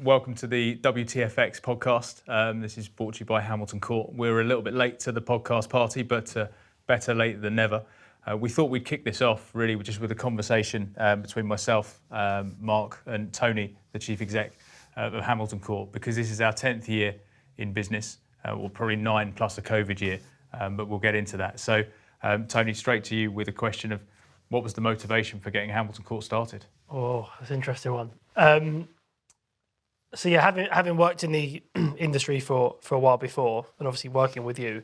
Welcome to the WTFX podcast. This is brought to you by Hamilton Court. We're a little bit late to the podcast party, but better late than never. We thought we'd kick this off really just with a conversation between myself, Mark, and Tony, the chief exec of Hamilton Court, because this is our 10th year in business, or probably 9 plus a COVID year, but we'll get into that. So, Tony, straight to you with a question of what was the motivation for getting Hamilton Court started? Oh, that's an interesting one. So yeah, having worked in the industry for a while before, and obviously working with you,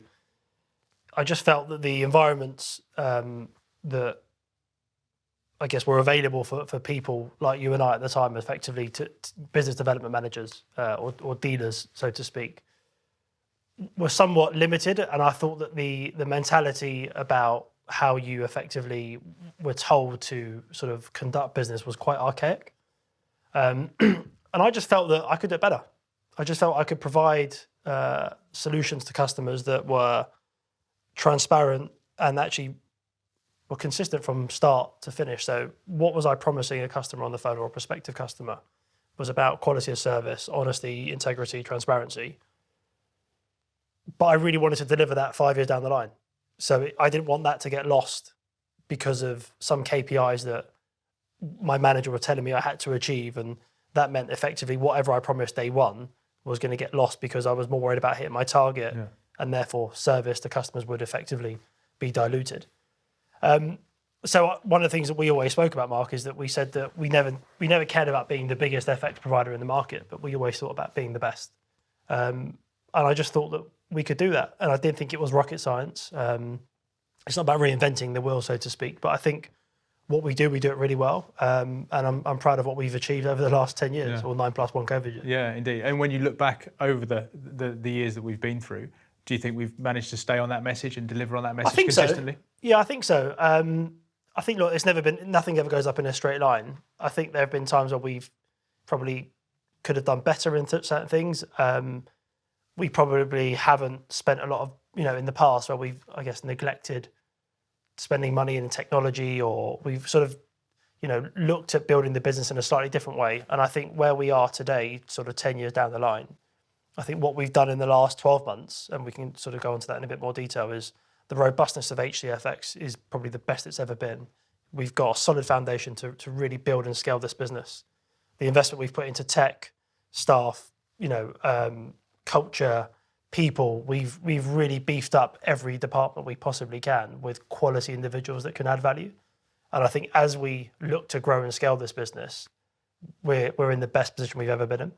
I just felt that the environments that I guess were available for people like you and I at the time, effectively to business development managers or dealers, so to speak, were somewhat limited. And I thought that the mentality about how you effectively were told to sort of conduct business was quite archaic. And I just felt that I could do it better. I just felt I could provide solutions to customers that were transparent and actually were consistent from start to finish. So what was I promising a customer on the phone or a prospective customer was about quality of service, honesty, integrity, transparency. But I really wanted to deliver that 5 years down the line. So I didn't want that to get lost because of some KPIs that my manager were telling me I had to achieve. And that meant effectively whatever I promised day one was going to get lost because I was more worried about hitting my target, and therefore service to customers would effectively be diluted. So one of the things that we always spoke about, Mark, is that we said that we never cared about being the biggest FX provider in the market, but we always thought about being the best. And I just thought that we could do that. And I didn't think it was rocket science. It's not about reinventing the wheel, so to speak, but I think what we do it really well. And I'm proud of what we've achieved over the last 10 years, or 9 plus 1 COVID year. Yeah, indeed. And when you look back over the years that we've been through, do you think we've managed to stay on that message and deliver on that message consistently? So. Yeah, I think so. I think, look, nothing ever goes up in a straight line. I think there have been times where we've probably could have done better in certain things. We probably haven't spent a lot of, in the past where we've, I guess, neglected spending money in technology, or we've sort of, looked at building the business in a slightly different way. And I think where we are today, sort of 10 years down the line, I think what we've done in the last 12 months, and we can sort of go into that in a bit more detail, is the robustness of HCFX is probably the best it's ever been. We've got a solid foundation to really build and scale this business. The investment we've put into tech, staff, culture, people, we've really beefed up every department we possibly can with quality individuals that can add value. And I think as we look to grow and scale this business, we're in the best position we've ever been in.